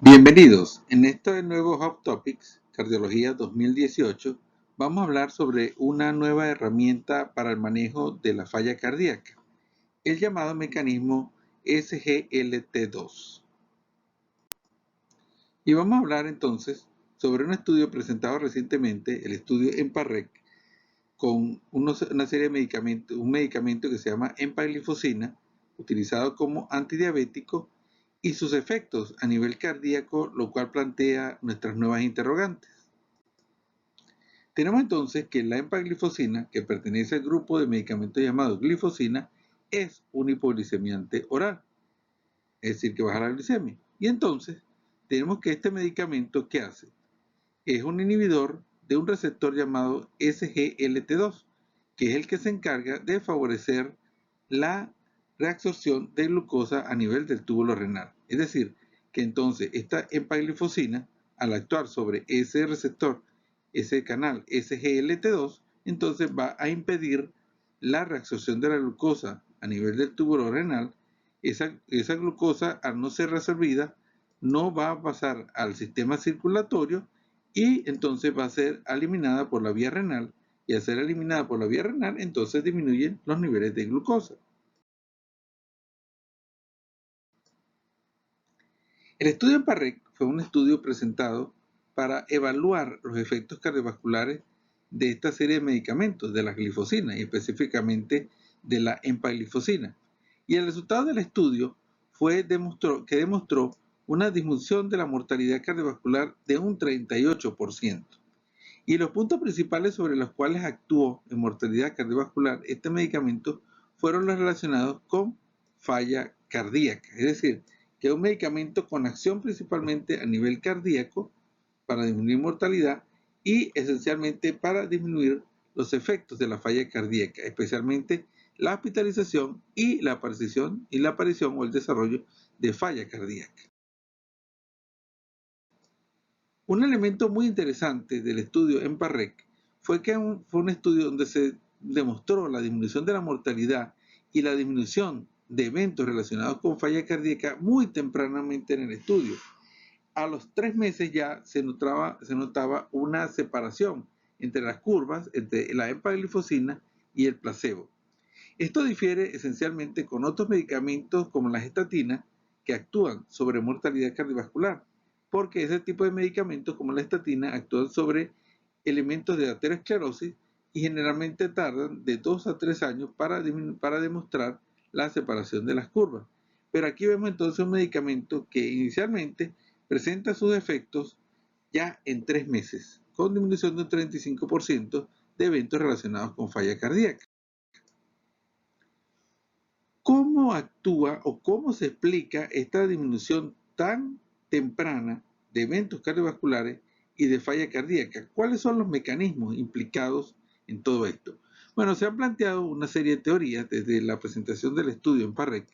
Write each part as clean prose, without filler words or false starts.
Bienvenidos. En este nuevo Hot Topics, Cardiología 2018, vamos a hablar sobre una nueva herramienta para el manejo de la falla cardíaca, el llamado mecanismo SGLT2. Y vamos a hablar entonces sobre un estudio presentado recientemente, el estudio EMPA-REC, con una serie de medicamentos, un medicamento que se llama empaglifosina, utilizado como antidiabético, y sus efectos a nivel cardíaco, lo cual plantea nuestras nuevas interrogantes. Tenemos entonces que la empaglifosina, que pertenece al grupo de medicamentos llamado glifosina, es un hipoglicemiante oral, es decir, que baja la glicemia. Y entonces tenemos que este medicamento, ¿qué hace? Es un inhibidor de un receptor llamado SGLT2, que es el que se encarga de favorecer la reabsorción de glucosa a nivel del túbulo renal. Es decir, que entonces esta empaglifosina, al actuar sobre ese receptor, ese canal SGLT2, entonces va a impedir la reabsorción de la glucosa a nivel del túbulo renal. Esa glucosa, al no ser reabsorbida, no va a pasar al sistema circulatorio y entonces va a ser eliminada por la vía renal, y al ser eliminada por la vía renal, entonces disminuyen los niveles de glucosa. El estudio EMPA-REC fue un estudio presentado para evaluar los efectos cardiovasculares de esta serie de medicamentos, de la glifosina y específicamente de la empaglifosina. Y el resultado del estudio demostró una disminución de la mortalidad cardiovascular de un 38%. Y los puntos principales sobre los cuales actuó en mortalidad cardiovascular este medicamento fueron los relacionados con falla cardíaca. Es decir, que es un medicamento con acción principalmente a nivel cardíaco para disminuir mortalidad y esencialmente para disminuir los efectos de la falla cardíaca, especialmente la hospitalización y la aparición o el desarrollo de falla cardíaca. Un elemento muy interesante del estudio EMPA-REC fue un estudio donde se demostró la disminución de la mortalidad y la disminución de eventos relacionados con falla cardíaca muy tempranamente en el estudio. A los 3 meses ya se notaba una separación entre las curvas, entre la empaglifosina y el placebo. Esto difiere esencialmente con otros medicamentos como las estatinas que actúan sobre mortalidad cardiovascular, porque ese tipo de medicamentos como la estatina actúan sobre elementos de aterosclerosis y generalmente tardan de 2 a 3 años para demostrar la separación de las curvas. Pero aquí vemos entonces un medicamento que inicialmente presenta sus efectos ya en 3 meses, con disminución de un 35% de eventos relacionados con falla cardíaca. ¿Cómo actúa o cómo se explica esta disminución tan temprana de eventos cardiovasculares y de falla cardíaca? ¿Cuáles son los mecanismos implicados en todo esto? Bueno, se han planteado una serie de teorías desde la presentación del estudio en PARREC.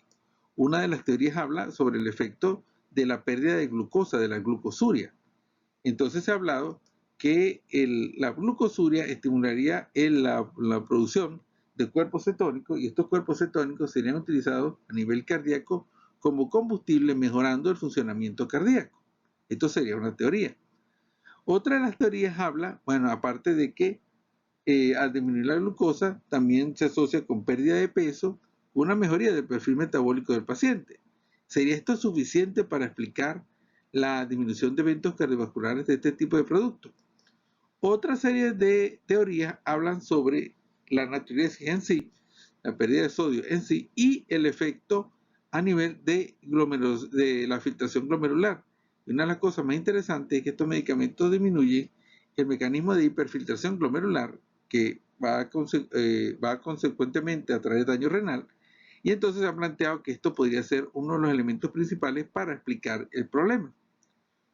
Una de las teorías habla sobre el efecto de la pérdida de glucosa, de la glucosuria. Entonces se ha hablado que la glucosuria estimularía la producción de cuerpos cetónicos, y estos cuerpos cetónicos serían utilizados a nivel cardíaco como combustible, mejorando el funcionamiento cardíaco. Esto sería una teoría. Otra de las teorías habla, bueno, aparte de que al disminuir la glucosa también se asocia con pérdida de peso, una mejoría del perfil metabólico del paciente. ¿Sería esto suficiente para explicar la disminución de eventos cardiovasculares de este tipo de productos? Otra serie de teorías hablan sobre la natriuresis en sí, la pérdida de sodio en sí y el efecto a nivel de la filtración glomerular. Y una de las cosas más interesantes es que estos medicamentos disminuyen el mecanismo de hiperfiltración glomerular que va consecuentemente a traer daño renal, y entonces se ha planteado que esto podría ser uno de los elementos principales para explicar el problema.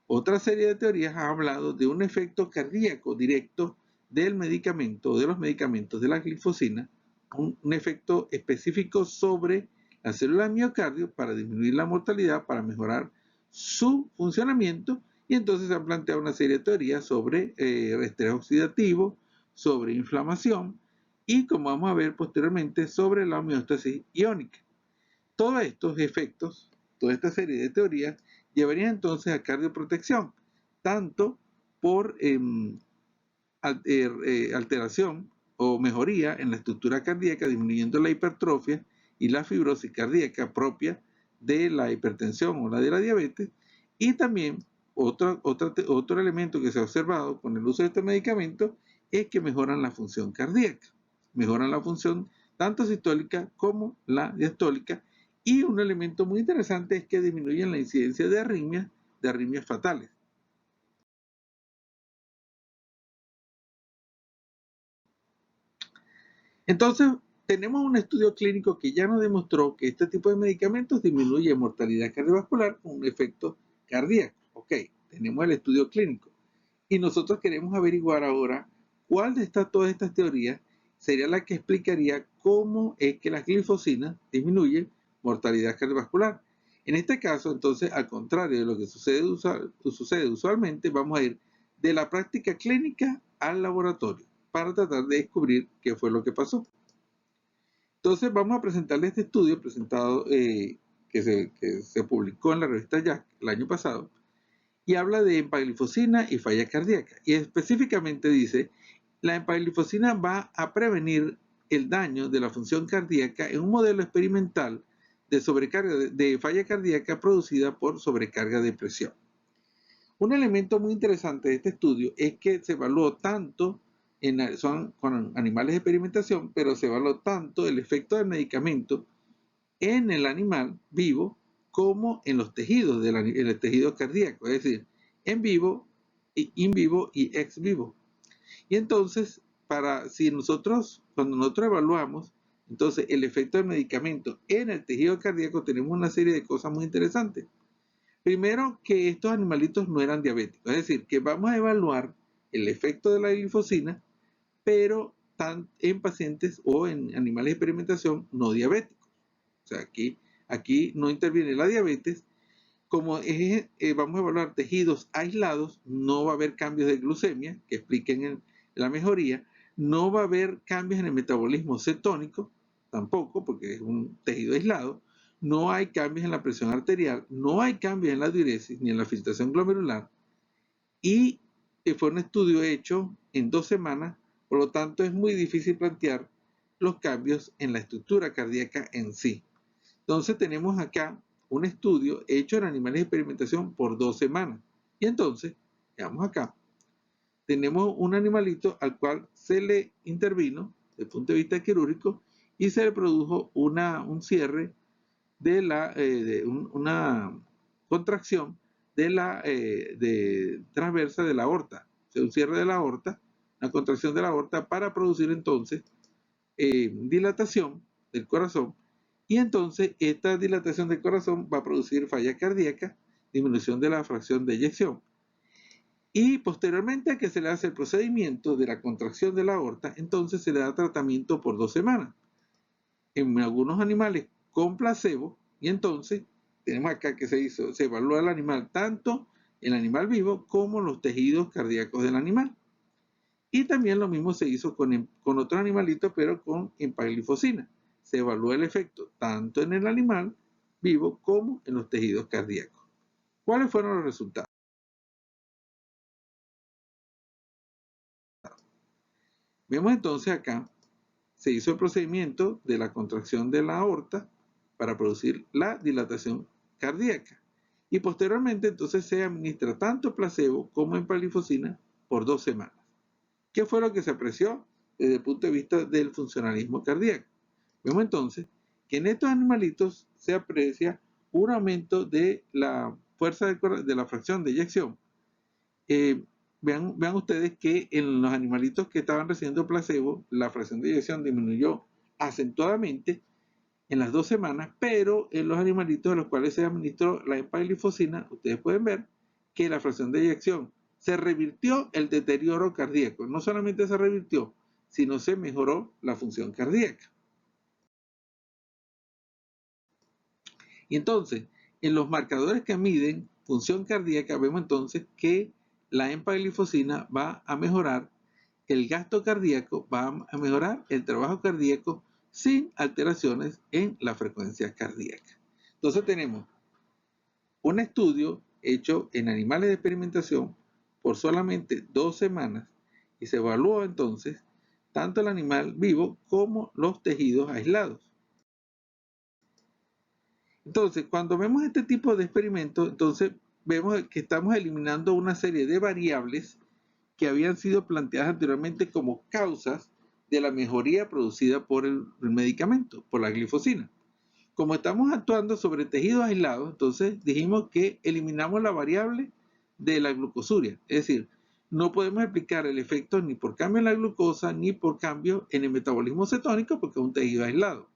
Otra serie de teorías ha hablado de un efecto cardíaco directo del medicamento, de los medicamentos de la glifosina, un efecto específico sobre la célula del miocardio para disminuir la mortalidad, para mejorar su funcionamiento, y entonces se han planteado una serie de teorías sobre estrés oxidativo, sobre inflamación y, como vamos a ver posteriormente, sobre la homeostasis iónica. Todos estos efectos, toda esta serie de teorías llevarían entonces a cardioprotección, tanto por alteración o mejoría en la estructura cardíaca, disminuyendo la hipertrofia y la fibrosis cardíaca propia de la hipertensión o la de la diabetes, y también otro elemento que se ha observado con el uso de estos medicamentos es que mejoran la función cardíaca, mejoran la función tanto sistólica como la diastólica, y un elemento muy interesante es que disminuyen la incidencia de arritmias fatales. Entonces, tenemos un estudio clínico que ya nos demostró que este tipo de medicamentos disminuye mortalidad cardiovascular con un efecto cardíaco. Ok, tenemos el estudio clínico. Y nosotros queremos averiguar ahora cuál de todas estas teorías sería la que explicaría cómo es que las glifosinas disminuyen mortalidad cardiovascular. En este caso, entonces, al contrario de lo que sucede usualmente, vamos a ir de la práctica clínica al laboratorio para tratar de descubrir qué fue lo que pasó. Entonces vamos a presentarle este estudio presentado que se publicó en la revista JACC el año pasado, y habla de empaglifosina y falla cardíaca. Y específicamente dice, la empaglifosina va a prevenir el daño de la función cardíaca en un modelo experimental de sobrecarga de falla cardíaca producida por sobrecarga de presión. Un elemento muy interesante de este estudio es que se evaluó tanto, son con animales de experimentación, pero se evaluó tanto el efecto del medicamento en el animal vivo como en los tejidos, en el tejido cardíaco, es decir, en vivo, in vivo y ex vivo. Y entonces, cuando nosotros evaluamos, entonces el efecto del medicamento en el tejido cardíaco, tenemos una serie de cosas muy interesantes. Primero, que estos animalitos no eran diabéticos, es decir, que vamos a evaluar el efecto de la glifosina, pero en pacientes o en animales de experimentación no diabéticos. O sea, aquí no interviene la diabetes. Como vamos a evaluar tejidos aislados, no va a haber cambios de glucemia que expliquen la mejoría, no va a haber cambios en el metabolismo cetónico, tampoco, porque es un tejido aislado, no hay cambios en la presión arterial, no hay cambios en la diuresis ni en la filtración glomerular, y fue un estudio hecho en 2 semanas, por lo tanto es muy difícil plantear los cambios en la estructura cardíaca en sí. Entonces tenemos acá un estudio hecho en animales de experimentación por 2 semanas. Y entonces, veamos acá, tenemos un animalito al cual se le intervino desde el punto de vista quirúrgico y se le produjo un cierre una contracción transversa de la aorta, o sea, un cierre de la aorta, una contracción de la aorta para producir entonces dilatación del corazón, y entonces esta dilatación del corazón va a producir falla cardíaca, disminución de la fracción de eyección, y posteriormente a que se le hace el procedimiento de la contracción de la aorta, entonces se le da tratamiento por 2 semanas en algunos animales con placebo, y entonces tenemos acá que se evalúa el animal, tanto el animal vivo como los tejidos cardíacos del animal. Y también lo mismo se hizo con otro animalito, pero con empaglifosina. Se evalúa el efecto tanto en el animal vivo como en los tejidos cardíacos. ¿Cuáles fueron los resultados? Vemos entonces acá, se hizo el procedimiento de la contracción de la aorta para producir la dilatación cardíaca. Y posteriormente entonces se administra tanto placebo como empaglifosina por 2 semanas. ¿Qué fue lo que se apreció desde el punto de vista del funcionalismo cardíaco? Vemos entonces que en estos animalitos se aprecia un aumento de la fuerza de la fracción de eyección. Vean ustedes que en los animalitos que estaban recibiendo placebo, la fracción de eyección disminuyó acentuadamente en las 2 semanas, pero en los animalitos a los cuales se administró la empaglifosina, ustedes pueden ver que la fracción de eyección se revirtió el deterioro cardíaco. No solamente se revirtió, sino se mejoró la función cardíaca. Y entonces, en los marcadores que miden función cardíaca, vemos entonces que la empaglifosina va a mejorar el gasto cardíaco, va a mejorar el trabajo cardíaco sin alteraciones en la frecuencia cardíaca. Entonces tenemos un estudio hecho en animales de experimentación por solamente 2 semanas y se evaluó entonces tanto el animal vivo como los tejidos aislados. Entonces, cuando vemos este tipo de experimentos, entonces vemos que estamos eliminando una serie de variables que habían sido planteadas anteriormente como causas de la mejoría producida por el medicamento, por la glifosina. Como estamos actuando sobre tejidos aislados, entonces dijimos que eliminamos la variable de la glucosuria. Es decir, no podemos explicar el efecto ni por cambio en la glucosa ni por cambio en el metabolismo cetónico porque es un tejido aislado.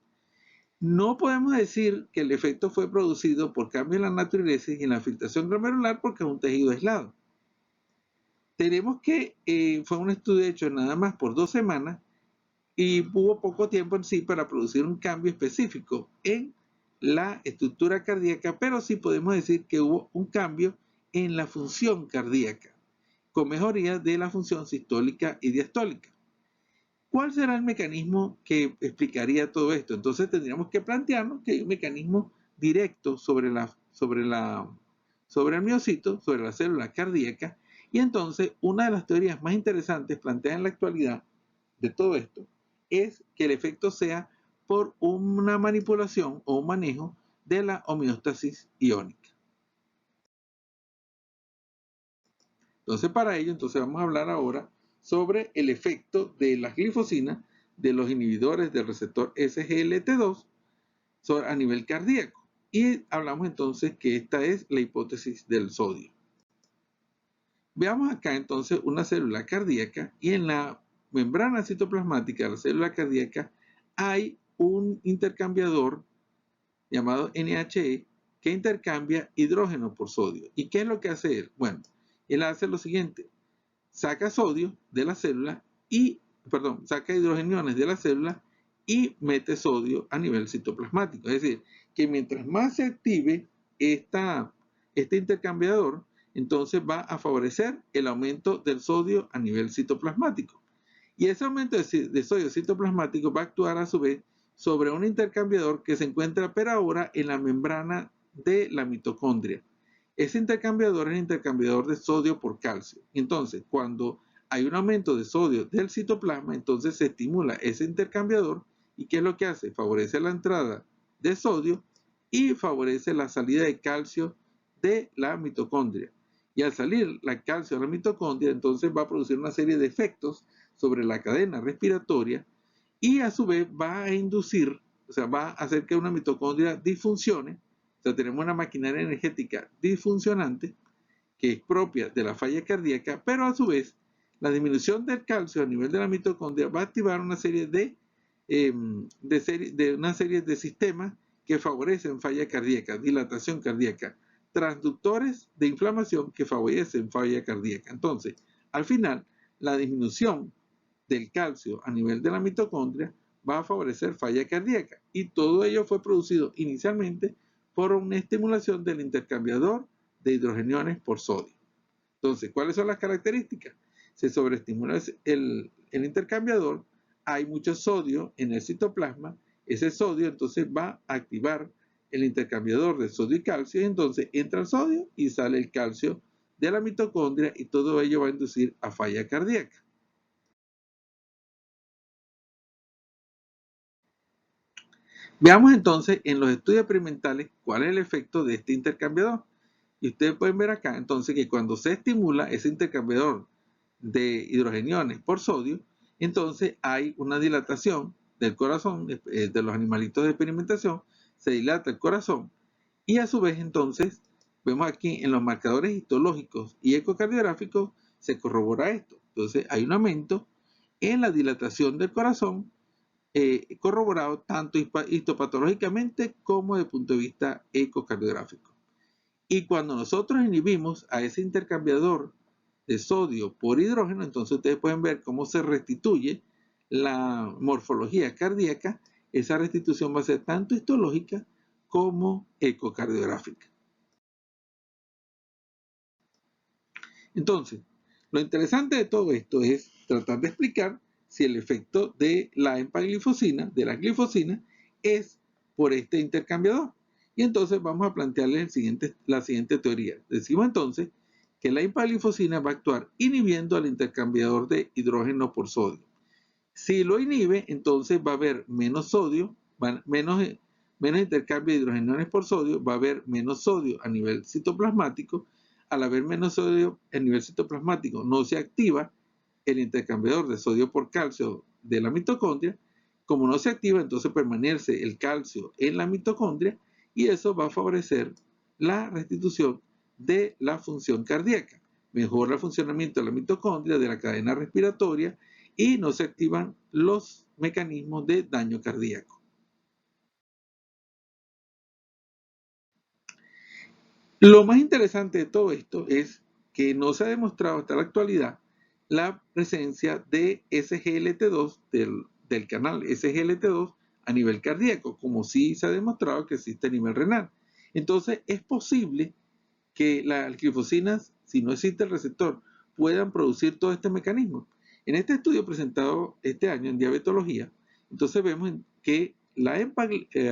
No podemos decir que el efecto fue producido por cambio en la natriuresis y en la filtración glomerular porque es un tejido aislado. Tenemos que fue un estudio hecho nada más por 2 semanas y hubo poco tiempo en sí para producir un cambio específico en la estructura cardíaca, pero sí podemos decir que hubo un cambio en la función cardíaca, con mejoría de la función sistólica y diastólica. ¿Cuál será el mecanismo que explicaría todo esto? Entonces tendríamos que plantearnos que hay un mecanismo directo sobre el miocito, sobre la célula cardíaca, y entonces una de las teorías más interesantes planteadas en la actualidad de todo esto es que el efecto sea por una manipulación o un manejo de la homeostasis iónica. Entonces, para ello, vamos a hablar ahora sobre el efecto de las glifosinas, de los inhibidores del receptor SGLT2 a nivel cardíaco. Y hablamos entonces que esta es la hipótesis del sodio. Veamos acá entonces una célula cardíaca y en la membrana citoplasmática de la célula cardíaca hay un intercambiador llamado NHE que intercambia hidrógeno por sodio. ¿Y qué es lo que hace él? Bueno, él hace lo siguiente: saca sodio de la célula saca hidrogeniones de la célula y mete sodio a nivel citoplasmático. Es decir, que mientras más se active este intercambiador, entonces va a favorecer el aumento del sodio a nivel citoplasmático. Y ese aumento de sodio citoplasmático va a actuar a su vez sobre un intercambiador que se encuentra pero ahora en la membrana de la mitocondria. Ese intercambiador es el intercambiador de sodio por calcio. Entonces, cuando hay un aumento de sodio del citoplasma, entonces se estimula ese intercambiador. ¿Y qué es lo que hace? Favorece la entrada de sodio y favorece la salida de calcio de la mitocondria. Y al salir la calcio de la mitocondria, entonces va a producir una serie de efectos sobre la cadena respiratoria y a su vez va a inducir, o sea, va a hacer que una mitocondria disfuncione. O sea, tenemos una maquinaria energética disfuncionante que es propia de la falla cardíaca, pero a su vez la disminución del calcio a nivel de la mitocondria va a activar una serie de sistemas que favorecen falla cardíaca, dilatación cardíaca, transductores de inflamación que favorecen falla cardíaca. Entonces, al final, la disminución del calcio a nivel de la mitocondria va a favorecer falla cardíaca y todo ello fue producido inicialmente por una estimulación del intercambiador de hidrogeniones por sodio. Entonces, ¿cuáles son las características? Se sobreestimula el intercambiador, hay mucho sodio en el citoplasma, ese sodio entonces va a activar el intercambiador de sodio y calcio y entonces entra el sodio y sale el calcio de la mitocondria y todo ello va a inducir a falla cardíaca. Veamos entonces en los estudios experimentales cuál es el efecto de este intercambiador. Y ustedes pueden ver acá entonces que cuando se estimula ese intercambiador de hidrogeniones por sodio, entonces hay una dilatación del corazón de los animalitos de experimentación, se dilata el corazón y a su vez entonces vemos aquí en los marcadores histológicos y ecocardiográficos se corrobora esto. Entonces hay un aumento en la dilatación del corazón corroborado tanto histopatológicamente como desde el punto de vista ecocardiográfico. Y cuando nosotros inhibimos a ese intercambiador de sodio por hidrógeno, entonces ustedes pueden ver cómo se restituye la morfología cardíaca. Esa restitución va a ser tanto histológica como ecocardiográfica. Entonces, lo interesante de todo esto es tratar de explicar si el efecto de la empaglifosina, de la glifosina, es por este intercambiador. Y entonces vamos a plantearles la siguiente teoría. Decimos entonces que la empaglifosina va a actuar inhibiendo al intercambiador de hidrógeno por sodio. Si lo inhibe, entonces va a haber menos sodio, menos intercambio de hidrogeniones por sodio, va a haber menos sodio a nivel citoplasmático. Al haber menos sodio a nivel citoplasmático, no se activa el intercambiador de sodio por calcio de la mitocondria. Como no se activa, entonces permanece el calcio en la mitocondria y eso va a favorecer la restitución de la función cardíaca. Mejora el funcionamiento de la mitocondria, de la cadena respiratoria, y no se activan los mecanismos de daño cardíaco. Lo más interesante de todo esto es que no se ha demostrado hasta la actualidad la presencia de SGLT2, del canal SGLT2 a nivel cardíaco, como sí se ha demostrado que existe a nivel renal. Entonces es posible que las glifosinas, si no existe el receptor, puedan producir todo este mecanismo. En este estudio presentado este año en diabetología, entonces vemos que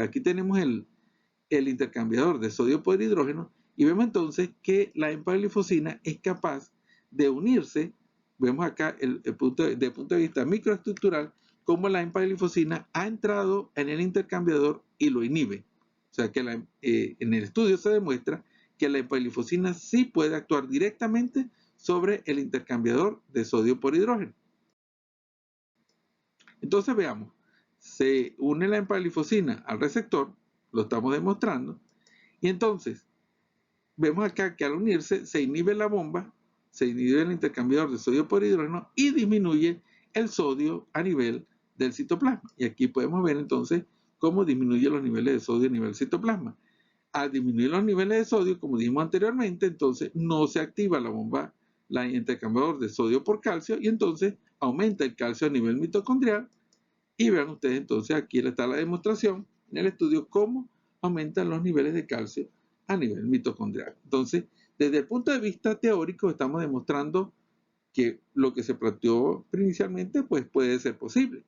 aquí tenemos el intercambiador de sodio por hidrógeno y vemos entonces que la empaglifosina es capaz de unirse. Vemos acá desde el punto de vista microestructural cómo la empaglifosina ha entrado en el intercambiador y lo inhibe. O sea que en el estudio se demuestra que la empaglifosina sí puede actuar directamente sobre el intercambiador de sodio por hidrógeno. Entonces veamos, se une la empaglifosina al receptor, lo estamos demostrando, y entonces vemos acá que al unirse se inhibe la bomba, se inhibe el intercambiador de sodio por hidrógeno y disminuye el sodio a nivel del citoplasma. Y aquí podemos ver entonces cómo disminuye los niveles de sodio a nivel citoplasma. Al disminuir los niveles de sodio, como dijimos anteriormente, entonces no se activa la bomba, el intercambiador de sodio por calcio, y entonces aumenta el calcio a nivel mitocondrial. Y vean ustedes entonces, aquí está la demostración en el estudio cómo aumentan los niveles de calcio a nivel mitocondrial. Entonces, desde el punto de vista teórico, estamos demostrando que lo que se planteó inicialmente pues puede ser posible.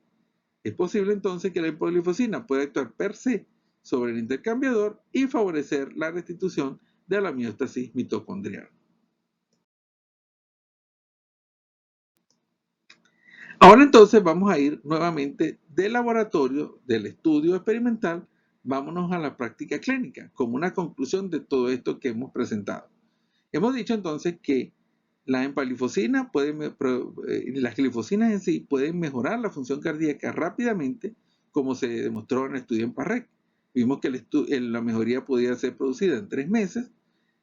Es posible entonces que la hipoglifosina pueda actuar per se sobre el intercambiador y favorecer la restitución de la homeostasis mitocondrial. Ahora entonces vamos a ir nuevamente del laboratorio, del estudio experimental, vámonos a la práctica clínica, como una conclusión de todo esto que hemos presentado. Hemos dicho entonces que la empaglifosina las glifosinas en sí pueden mejorar la función cardíaca rápidamente, como se demostró en el estudio en Parrec. Vimos que la mejoría podía ser producida en 3 meses,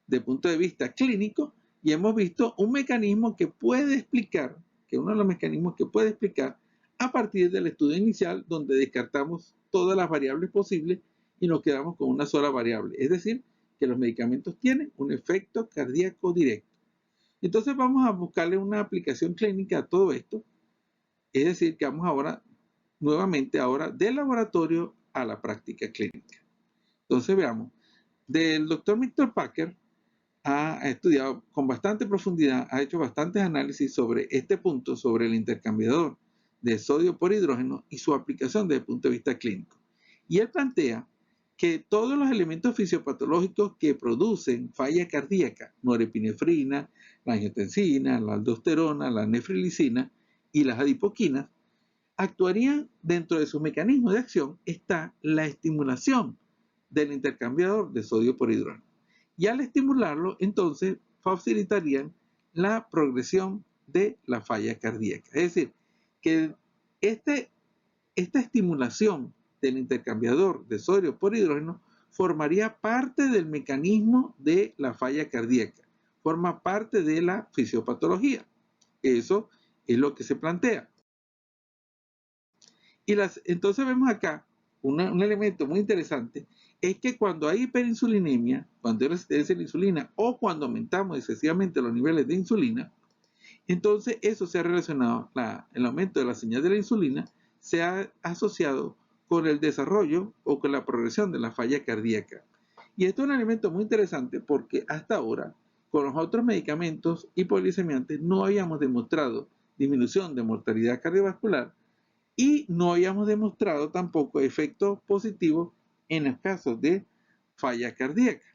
de punto de vista clínico, y hemos visto un mecanismo que puede explicar, que uno de los mecanismos que puede explicar a partir del estudio inicial, donde descartamos todas las variables posibles y nos quedamos con una sola variable, es decir, que los medicamentos tienen un efecto cardíaco directo. Entonces vamos a buscarle una aplicación clínica a todo esto, es decir, que vamos ahora, nuevamente ahora, del laboratorio a la práctica clínica. Entonces veamos, del doctor Victor Packer ha estudiado con bastante profundidad, ha hecho bastantes análisis sobre este punto, sobre el intercambiador de sodio por hidrógeno y su aplicación desde el punto de vista clínico. Y él plantea que todos los elementos fisiopatológicos que producen falla cardíaca, norepinefrina, la angiotensina, la aldosterona, la nefrilicina y las adipoquinas, actuarían dentro de su mecanismo de acción está la estimulación del intercambiador de sodio por hidrógeno. Y al estimularlo, entonces facilitarían la progresión de la falla cardíaca. Es decir, que esta estimulación del intercambiador de sodio por hidrógeno formaría parte del mecanismo de la falla cardíaca, forma parte de la fisiopatología. Eso es lo que se plantea. Entonces vemos acá un elemento muy interesante, es que cuando hay hiperinsulinemia, cuando hay resistencia a la insulina o cuando aumentamos excesivamente los niveles de insulina, entonces eso se ha relacionado, el aumento de la señal de la insulina se ha asociado con el desarrollo o con la progresión de la falla cardíaca. Y esto es un elemento muy interesante porque hasta ahora, con los otros medicamentos hipoglicemiantes, no habíamos demostrado disminución de mortalidad cardiovascular y no habíamos demostrado tampoco efectos positivos en los casos de falla cardíaca.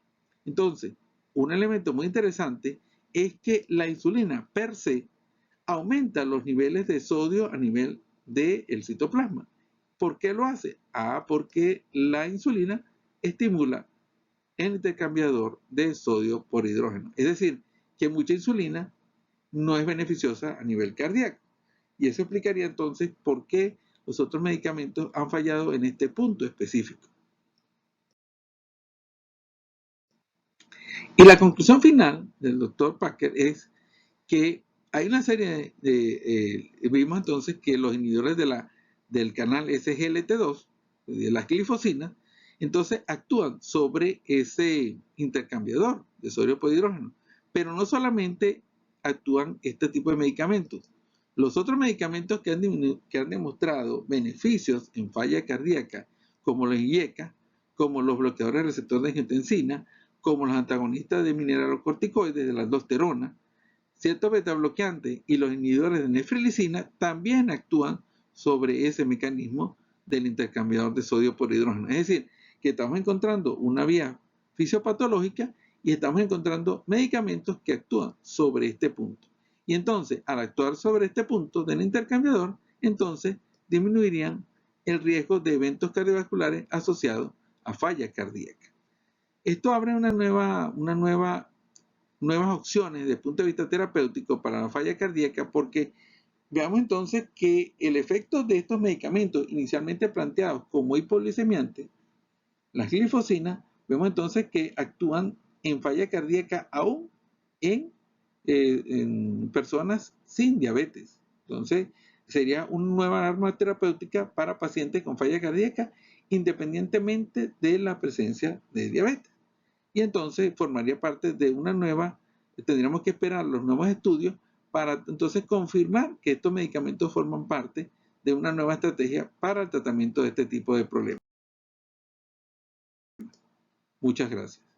Entonces, un elemento muy interesante es que la insulina per se aumenta los niveles de sodio a nivel del citoplasma. ¿Por qué lo hace? Porque la insulina estimula el intercambiador de sodio por hidrógeno. Es decir, que mucha insulina no es beneficiosa a nivel cardíaco. Y eso explicaría entonces por qué los otros medicamentos han fallado en este punto específico. Y la conclusión final del doctor Packer es que hay una serie vimos entonces que los inhibidores del canal SGLT2, de las glifosinas, entonces actúan sobre ese intercambiador de sodio por hidrógeno. Pero no solamente actúan este tipo de medicamentos. Los otros medicamentos que han demostrado beneficios en falla cardíaca, como los IECA, como los bloqueadores de receptor de angiotensina, como los antagonistas de mineralocorticoides de la aldosterona, ciertos betabloqueantes y los inhibidores de nefrilicina también actúan sobre ese mecanismo del intercambiador de sodio por hidrógeno. Es decir, que estamos encontrando una vía fisiopatológica y estamos encontrando medicamentos que actúan sobre este punto. Y entonces, al actuar sobre este punto del intercambiador, entonces disminuirían el riesgo de eventos cardiovasculares asociados a falla cardíaca. Esto abre nuevas opciones desde el punto de vista terapéutico para la falla cardíaca, porque veamos entonces que el efecto de estos medicamentos inicialmente planteados como hipoglicemiantes, las glifosinas, vemos entonces que actúan en falla cardíaca aún en personas sin diabetes. Entonces, sería una nueva arma terapéutica para pacientes con falla cardíaca independientemente de la presencia de diabetes. Y entonces formaría parte de una nueva, tendríamos que esperar los nuevos estudios para entonces confirmar que estos medicamentos forman parte de una nueva estrategia para el tratamiento de este tipo de problemas. Muchas gracias.